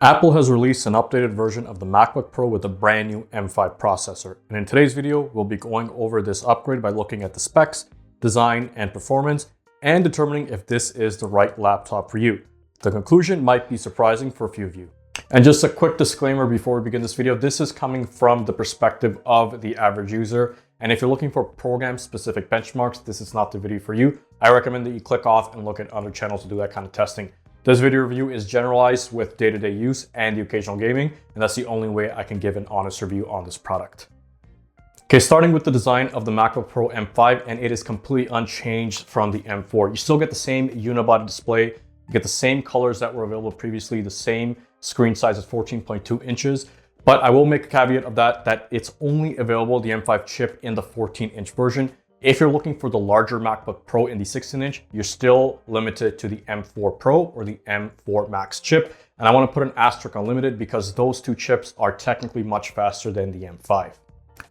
Apple has released an updated version of the MacBook Pro with a brand new M5 processor. And in today's video, we'll be going over this upgrade by looking at the specs, design, and performance, and determining if this is the right laptop for you. The conclusion might be surprising for a few of you. And just a quick disclaimer before we begin this video, this is coming from the perspective of the average user. And if you're looking for program-specific benchmarks, this is not the video for you. I recommend that you click off and look at other channels to do that kind of testing. This video review is generalized with day-to-day use and the occasional gaming, and that's the only way I can give an honest review on this product. Okay, starting with the design of the MacBook Pro M5, and it is completely unchanged from the M4. You still get the same unibody display, you get the same colors that were available previously, the same screen size is 14.2 inches, but I will make a caveat of that it's only available, the M5 chip, in the 14-inch version. If you're looking for the larger MacBook Pro in the 16-inch, you're still limited to the M4 Pro or the M4 Max chip. And I want to put an asterisk on limited because those two chips are technically much faster than the M5.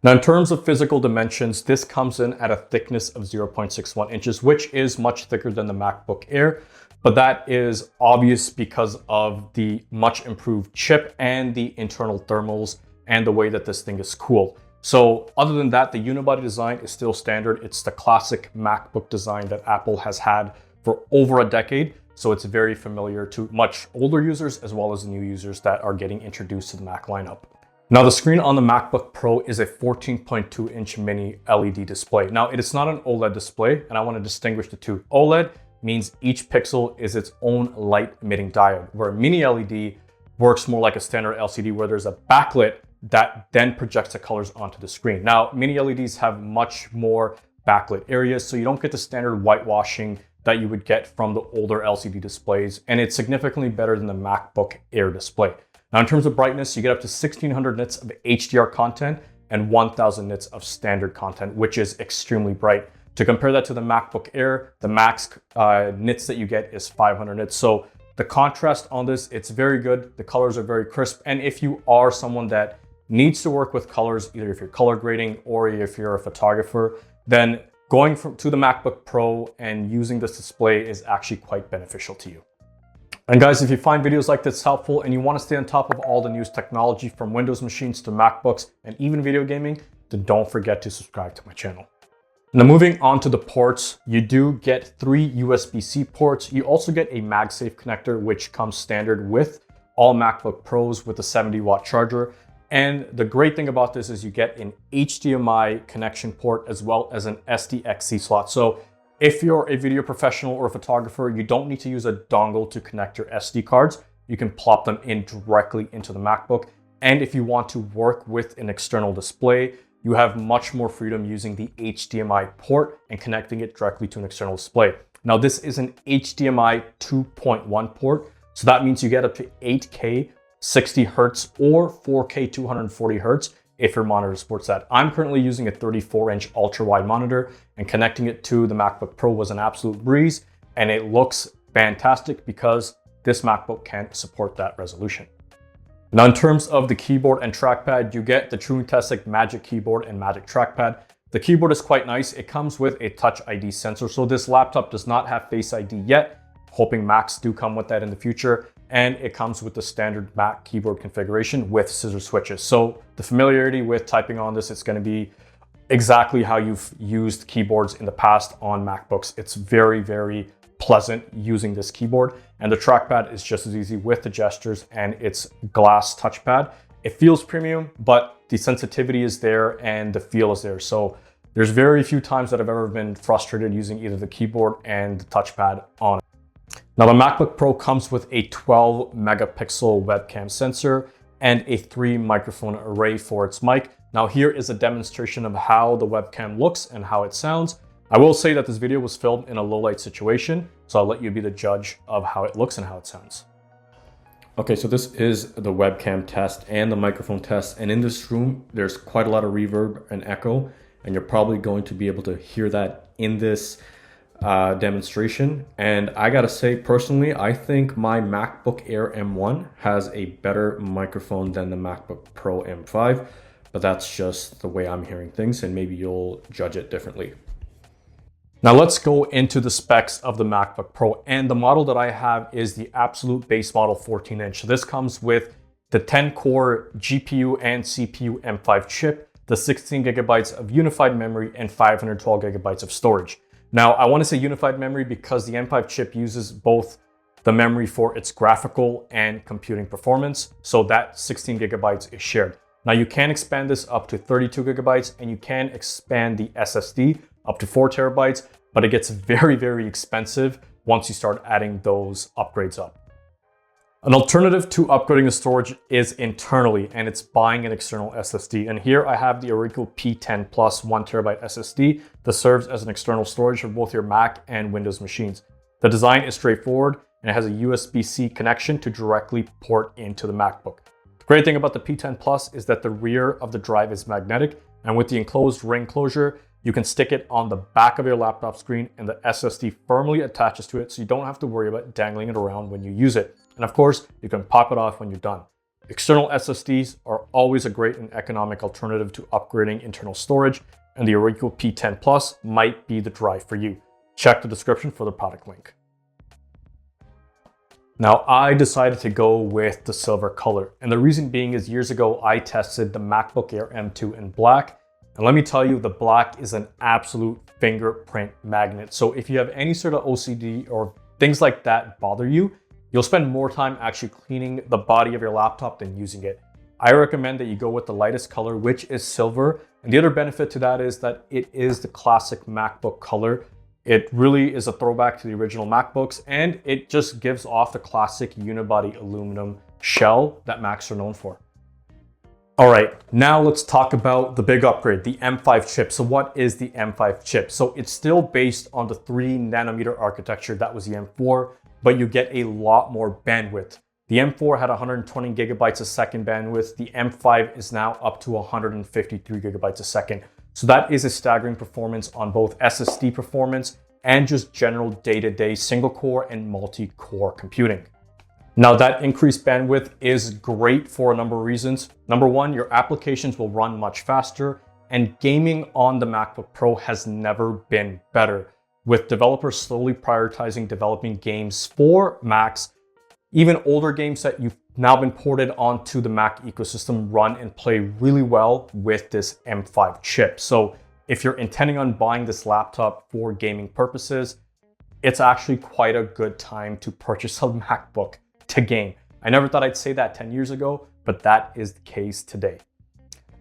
Now, in terms of physical dimensions, this comes in at a thickness of 0.61 inches, which is much thicker than the MacBook Air. But that is obvious because of the much improved chip and the internal thermals and the way that this thing is cooled. So other than that, the unibody design is still standard. It's the classic MacBook design that Apple has had for over a decade. So it's very familiar to much older users as well as new users that are getting introduced to the Mac lineup. Now, the screen on the MacBook Pro is a 14.2-inch mini LED display. Now, it is not an OLED display, and I want to distinguish the two. OLED means each pixel is its own light emitting diode, where mini LED works more like a standard LCD where there's a backlit that then projects the colors onto the screen. Now, mini LEDs have much more backlit areas, so you don't get the standard whitewashing that you would get from the older LCD displays, and it's significantly better than the MacBook Air display. Now, in terms of brightness, you get up to 1600 nits of HDR content and 1000 nits of standard content, which is extremely bright. To compare that to the MacBook Air, the max nits that you get is 500 nits. So the contrast on this, it's very good. The colors are very crisp. And if you are someone that needs to work with colors, either if you're color grading or if you're a photographer, then going to the MacBook Pro and using this display is actually quite beneficial to you. And guys, if you find videos like this helpful and you want to stay on top of all the newest technology from Windows machines to MacBooks and even video gaming, then don't forget to subscribe to my channel. Now, moving on to the ports, you do get 3 USB-C ports. You also get a MagSafe connector, which comes standard with all MacBook Pros with a 70-watt charger. And the great thing about this is you get an HDMI connection port as well as an SDXC slot. So if you're a video professional or a photographer, you don't need to use a dongle to connect your SD cards. You can plop them in directly into the MacBook. And if you want to work with an external display, you have much more freedom using the HDMI port and connecting it directly to an external display. Now, this is an HDMI 2.1 port. So that means you get up to 8K 60 Hertz or 4K 240 Hertz if your monitor supports that. I'm currently using a 34-inch ultra-wide monitor, and connecting it to the MacBook Pro was an absolute breeze, and it looks fantastic because this MacBook can support that resolution. Now, in terms of the keyboard and trackpad, you get the True Magic Keyboard and Magic Trackpad. The keyboard is quite nice. It comes with a Touch ID sensor, so this laptop does not have Face ID yet. Hoping Macs do come with that in the future. And it comes with the standard Mac keyboard configuration with scissor switches. So the familiarity with typing on this, it's going to be exactly how you've used keyboards in the past on MacBooks. It's very, very pleasant using this keyboard. And the trackpad is just as easy with the gestures and its glass touchpad. It feels premium, but the sensitivity is there and the feel is there. So there's very few times that I've ever been frustrated using either the keyboard and the touchpad on it. Now, the MacBook Pro comes with a 12 megapixel webcam sensor and a 3 microphone array for its mic. Now, here is a demonstration of how the webcam looks and how it sounds. I will say that this video was filmed in a low light situation, so I'll let you be the judge of how it looks and how it sounds. Okay, so this is the webcam test and the microphone test. And in this room, there's quite a lot of reverb and echo, and you're probably going to be able to hear that in this demonstration. And I gotta say, personally, I think my MacBook Air M1 has a better microphone than the MacBook Pro M5, but that's just the way I'm hearing things, and maybe you'll judge it differently. Now let's go into the specs of the MacBook Pro, and the model that I have is the absolute base model 14-inch. So this comes with the 10-core GPU and CPU M5 chip, the 16 gigabytes of unified memory, and 512 gigabytes of storage. Now I want to say unified memory because the M5 chip uses both the memory for its graphical and computing performance, so that 16 gigabytes is shared. Now you can expand this up to 32 gigabytes, and you can expand the SSD up to 4 terabytes, but it gets very, very expensive once you start adding those upgrades up. An alternative to upgrading the storage is internally, and it's buying an external SSD. And here I have the Oracle P10 Plus 1 terabyte SSD that serves as an external storage for both your Mac and Windows machines. The design is straightforward, and it has a USB-C connection to directly port into the MacBook. The great thing about the P10 Plus is that the rear of the drive is magnetic, and with the enclosed ring closure, you can stick it on the back of your laptop screen and the SSD firmly attaches to it, so you don't have to worry about dangling it around when you use it. And of course, you can pop it off when you're done. External SSDs are always a great and economic alternative to upgrading internal storage, and the Oracle P10 Plus might be the drive for you. Check the description for the product link. Now, I decided to go with the silver color, and the reason being is years ago, I tested the MacBook Air M2 in black, and let me tell you, the black is an absolute fingerprint magnet. So if you have any sort of OCD or things like that bother you, you'll spend more time actually cleaning the body of your laptop than using it. I recommend that you go with the lightest color, which is silver. And the other benefit to that is that it is the classic MacBook color. It really is a throwback to the original MacBooks, and it just gives off the classic unibody aluminum shell that Macs are known for. All right, now let's talk about the big upgrade, the M5 chip. So what is the M5 chip? So it's still based on the 3 nanometer architecture that was the M4, but you get a lot more bandwidth. The M4 had 120 gigabytes a second bandwidth. The M5 is now up to 153 gigabytes a second. So that is a staggering performance on both SSD performance and just general day-to-day single core and multi-core computing. Now that increased bandwidth is great for a number of reasons. Number one, your applications will run much faster, and gaming on the MacBook Pro has never been better. With developers slowly prioritizing developing games for Macs, even older games that you've now been ported onto the Mac ecosystem run and play really well with this M5 chip. So if you're intending on buying this laptop for gaming purposes, it's actually quite a good time to purchase a MacBook to game. I never thought I'd say that 10 years ago, but that is the case today.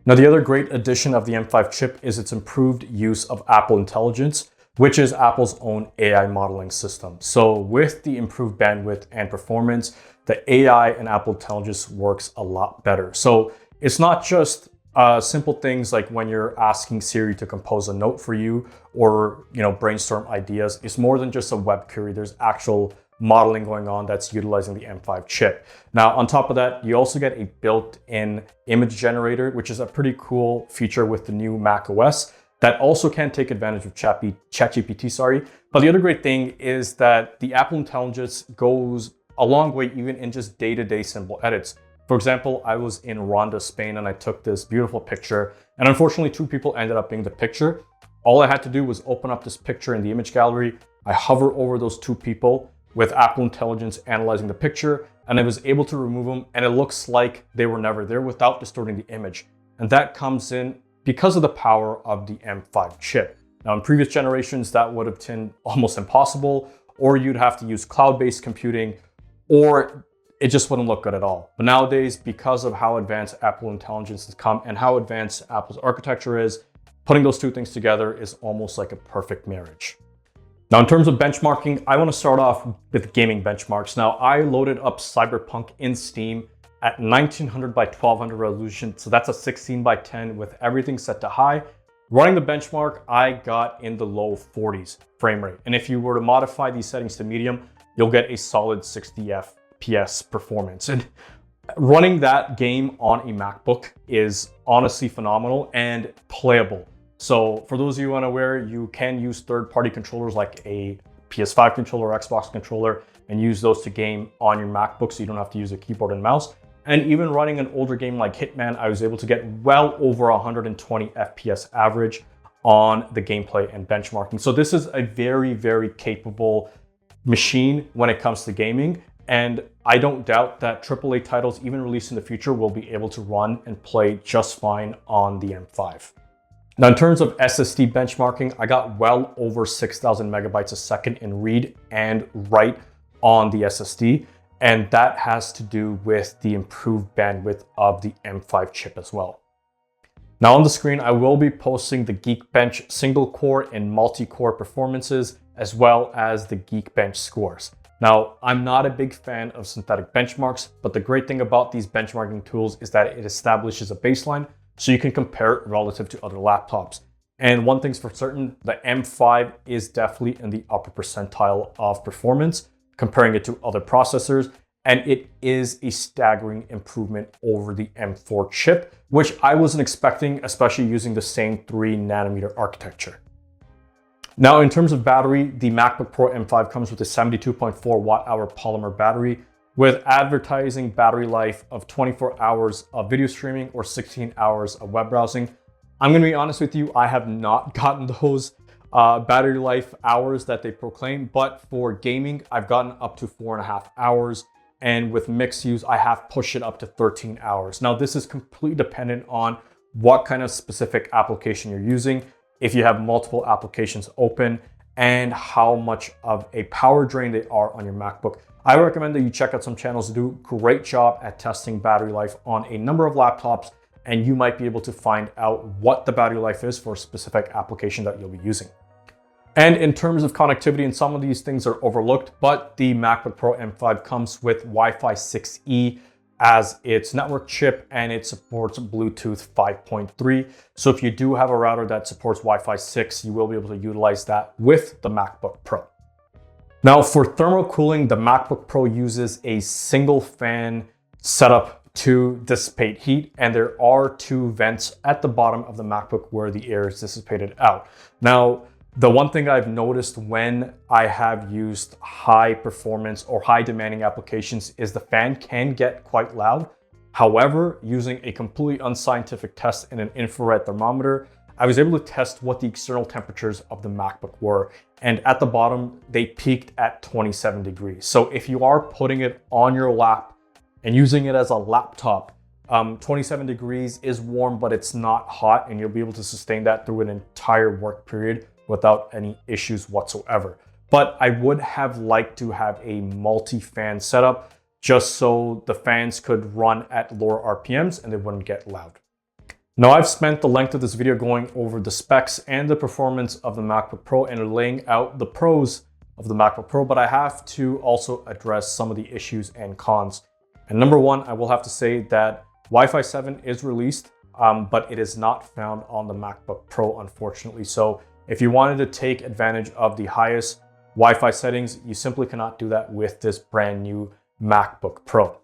Now, the other great addition of the M5 chip is its improved use of Apple Intelligence, which is Apple's own AI modeling system. So with the improved bandwidth and performance, the AI and Apple Intelligence works a lot better. So it's not just simple things like when you're asking Siri to compose a note for you or brainstorm ideas. It's more than just a web query. There's actual modeling going on that's utilizing the M5 chip. Now, on top of that, you also get a built-in image generator, which is a pretty cool feature with the new Mac OS that also can take advantage of ChatGPT, But the other great thing is that the Apple Intelligence goes a long way even in just day-to-day simple edits. For example, I was in Ronda, Spain, and I took this beautiful picture, and unfortunately 2 people ended up being the picture. All I had to do was open up this picture in the image gallery. I hover over those 2 people with Apple Intelligence analyzing the picture, and I was able to remove them, and it looks like they were never there without distorting the image. And that comes in because of the power of the M5 chip. Now, in previous generations, that would have been almost impossible, or you'd have to use cloud-based computing, or it just wouldn't look good at all. But nowadays, because of how advanced Apple Intelligence has come and how advanced Apple's architecture is, putting those 2 things together is almost like a perfect marriage. Now, in terms of benchmarking, I want to start off with gaming benchmarks. Now, I loaded up Cyberpunk in Steam at 1900 by 1200 resolution. So that's a 16 by 10 with everything set to high. Running the benchmark, I got in the low 40s frame rate. And if you were to modify these settings to medium, you'll get a solid 60 FPS performance. And running that game on a MacBook is honestly phenomenal and playable. So for those of you unaware, you can use third-party controllers like a PS5 controller or Xbox controller and use those to game on your MacBook so you don't have to use a keyboard and mouse. And even running an older game like Hitman, I was able to get well over 120 FPS average on the gameplay and benchmarking. So this is a very, very capable machine when it comes to gaming. And I don't doubt that AAA titles, even released in the future, will be able to run and play just fine on the M5. Now, in terms of SSD benchmarking, I got well over 6,000 megabytes a second in read and write on the SSD. And that has to do with the improved bandwidth of the M5 chip as well. Now on the screen, I will be posting the GeekBench single core and multi-core performances, as well as the GeekBench scores. Now, I'm not a big fan of synthetic benchmarks, but the great thing about these benchmarking tools is that it establishes a baseline so you can compare it relative to other laptops. And one thing's for certain, the M5 is definitely in the upper percentile of performance, comparing it to other processors, and it is a staggering improvement over the M4 chip, which I wasn't expecting, especially using the same 3nm architecture. Now, in terms of battery, the MacBook Pro M5 comes with a 72.4 watt-hour polymer battery with advertising battery life of 24 hours of video streaming or 16 hours of web browsing. I'm gonna be honest with you, I have not gotten those battery life hours that they proclaim, but for gaming, I've gotten up to 4.5 hours. And with mixed use, I have pushed it up to 13 hours. Now, this is completely dependent on what kind of specific application you're using, if you have multiple applications open, and how much of a power drain they are on your MacBook. I recommend that you check out some channels that do a great job at testing battery life on a number of laptops, and you might be able to find out what the battery life is for a specific application that you'll be using. And in terms of connectivity, and some of these things are overlooked, but the MacBook Pro M5 comes with Wi-Fi 6E as its network chip, and it supports Bluetooth 5.3. So if you do have a router that supports Wi-Fi 6, you will be able to utilize that with the MacBook Pro. Now, for thermal cooling, the MacBook Pro uses a single fan setup to dissipate heat, and there are 2 vents at the bottom of the MacBook where the air is dissipated out. Now, the one thing I've noticed when I have used high performance or high demanding applications is the fan can get quite loud. However, using a completely unscientific test in an infrared thermometer, I was able to test what the external temperatures of the MacBook were. And at the bottom, they peaked at 27 degrees. So if you are putting it on your lap and using it as a laptop, 27 degrees is warm, but it's not hot, and you'll be able to sustain that through an entire work period without any issues whatsoever. But I would have liked to have a multi-fan setup just so the fans could run at lower RPMs and they wouldn't get loud. Now, I've spent the length of this video going over the specs and the performance of the MacBook Pro and laying out the pros of the MacBook Pro, but I have to also address some of the issues and cons. And number one, I will have to say that Wi-Fi 7 is released, but it is not found on the MacBook Pro, unfortunately. So if you wanted to take advantage of the highest Wi-Fi settings, you simply cannot do that with this brand new MacBook Pro.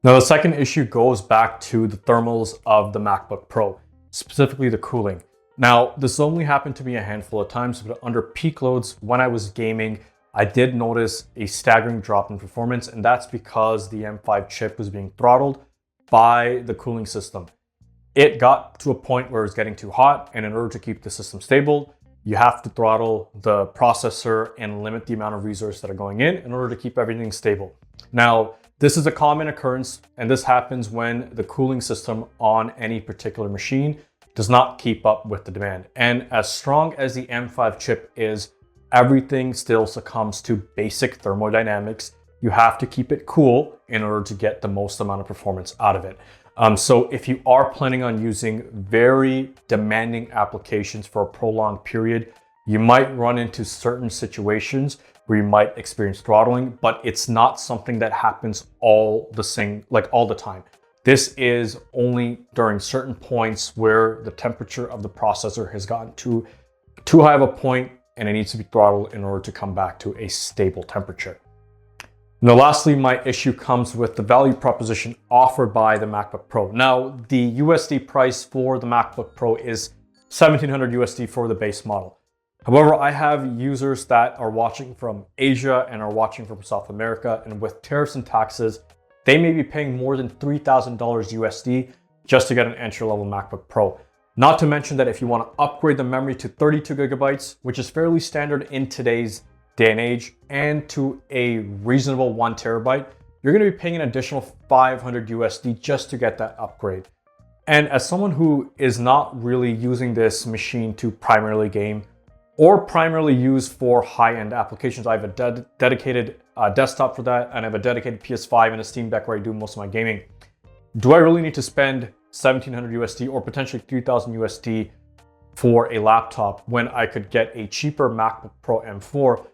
Now, the second issue goes back to the thermals of the MacBook Pro, specifically the cooling. Now, this only happened to me a handful of times, but under peak loads when I was gaming, I did notice a staggering drop in performance, and that's because the M5 chip was being throttled by the cooling system. It got to a point where it was getting too hot, and in order to keep the system stable, you have to throttle the processor and limit the amount of resources that are going in order to keep everything stable. Now, this is a common occurrence, and this happens when the cooling system on any particular machine does not keep up with the demand. And as strong as the M5 chip is, everything still succumbs to basic thermodynamics. You have to keep it cool in order to get the most amount of performance out of it. So if you are planning on using very demanding applications for a prolonged period, you might run into certain situations where you might experience throttling, but it's not something that happens all the time. This is only during certain points where the temperature of the processor has gotten too high of a point and it needs to be throttled in order to come back to a stable temperature. Now, lastly, my issue comes with the value proposition offered by the MacBook Pro. Now, the USD price for the MacBook Pro is $1,700 USD for the base model. However, I have users that are watching from Asia and are watching from South America, and with tariffs and taxes, they may be paying more than $3,000 USD just to get an entry-level MacBook Pro. Not to mention that if you want to upgrade the memory to 32 gigabytes, which is fairly standard in today's day and age, and to a reasonable 1 terabyte, you're going to be paying an additional $500 USD just to get that upgrade. And as someone who is not really using this machine to primarily game or primarily use for high-end applications, I have a dedicated desktop for that, and I have a dedicated PS5 and a Steam Deck where I do most of my gaming. Do I really need to spend 1,700 USD or potentially 3,000 USD for a laptop when I could get a cheaper MacBook Pro M4?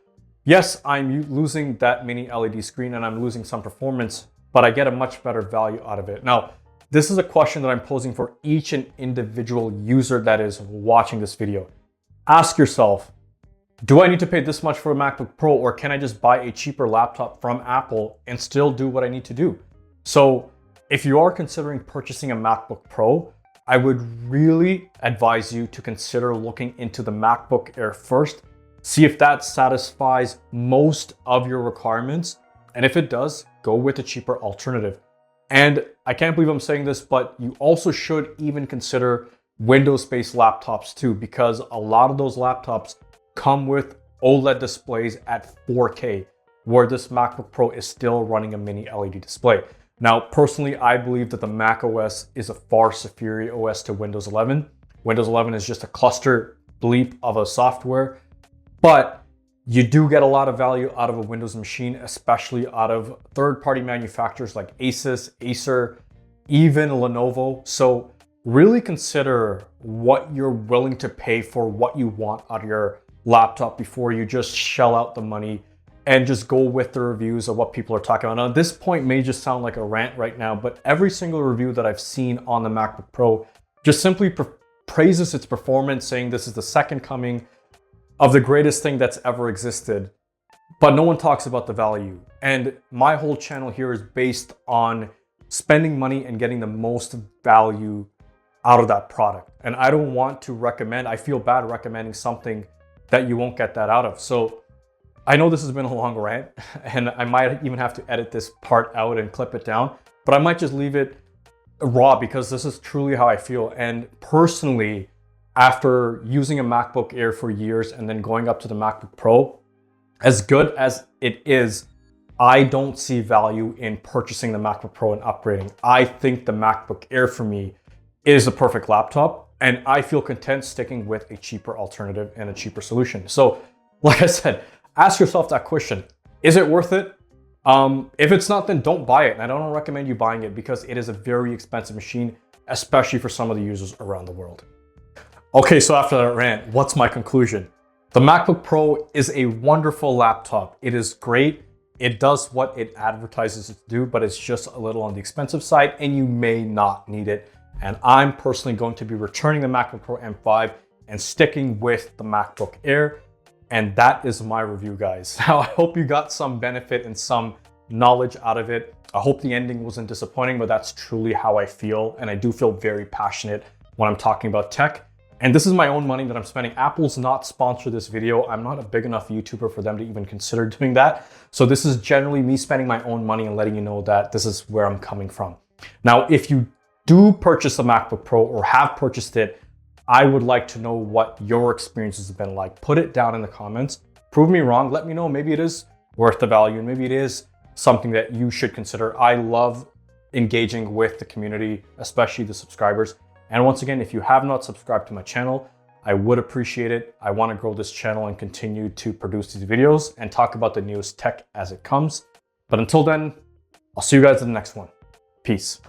Yes, I'm losing that mini LED screen and I'm losing some performance, but I get a much better value out of it. Now, this is a question that I'm posing for each and individual user that is watching this video. Ask yourself, do I need to pay this much for a MacBook Pro, or can I just buy a cheaper laptop from Apple and still do what I need to do? So if you are considering purchasing a MacBook Pro, I would really advise you to consider looking into the MacBook Air first. See if that satisfies most of your requirements. And if it does, go with a cheaper alternative. And I can't believe I'm saying this, but you also should even consider Windows-based laptops too, because a lot of those laptops come with OLED displays at 4K, where this MacBook Pro is still running a mini LED display. Now, personally, I believe that the Mac OS is a far superior OS to Windows 11. Windows 11 is just a cluster bleep of a software, but you do get a lot of value out of a Windows machine, especially out of third-party manufacturers like Asus, Acer, even Lenovo. So really consider what you're willing to pay for what you want out of your laptop before you just shell out the money and just go with the reviews of what people are talking about. Now, this point may just sound like a rant right now, but every single review that I've seen on the MacBook Pro just simply praises its performance, saying this is the second coming of the greatest thing that's ever existed, but no one talks about the value. And my whole channel here is based on spending money and getting the most value out of that product. And I don't want to recommend, I feel bad recommending something that you won't get that out of. So I know this has been a long rant and I might even have to edit this part out and clip it down, but I might just leave it raw because this is truly how I feel. And personally, after using a MacBook Air for years and then going up to the MacBook Pro, as good as it is, I don't see value in purchasing the MacBook Pro and upgrading. I think the MacBook Air for me is the perfect laptop, and I feel content sticking with a cheaper alternative and a cheaper solution. So, like I said, ask yourself that question. Is it worth it? If it's not, then don't buy it. And I don't recommend you buying it because it is a very expensive machine, especially for some of the users around the world. Okay, so after that rant, what's my conclusion? The MacBook Pro is a wonderful laptop. It is great. It does what it advertises it to do, but it's just a little on the expensive side and you may not need it. And I'm personally going to be returning the MacBook Pro M5 and sticking with the MacBook Air. And that is my review, guys. Now, I hope you got some benefit and some knowledge out of it. I hope the ending wasn't disappointing, but that's truly how I feel. And I do feel very passionate when I'm talking about tech. And this is my own money that I'm spending. Apple's not sponsored this video. I'm not a big enough YouTuber for them to even consider doing that. So this is generally me spending my own money and letting you know that this is where I'm coming from. Now, if you do purchase a MacBook Pro or have purchased it, I would like to know what your experience has been like. Put it down in the comments. Prove me wrong. Let me know. Maybe it is worth the value and maybe it is something that you should consider. I love engaging with the community, especially the subscribers. And once again, if you have not subscribed to my channel, I would appreciate it. I want to grow this channel and continue to produce these videos and talk about the newest tech as it comes. But until then, I'll see you guys in the next one. Peace.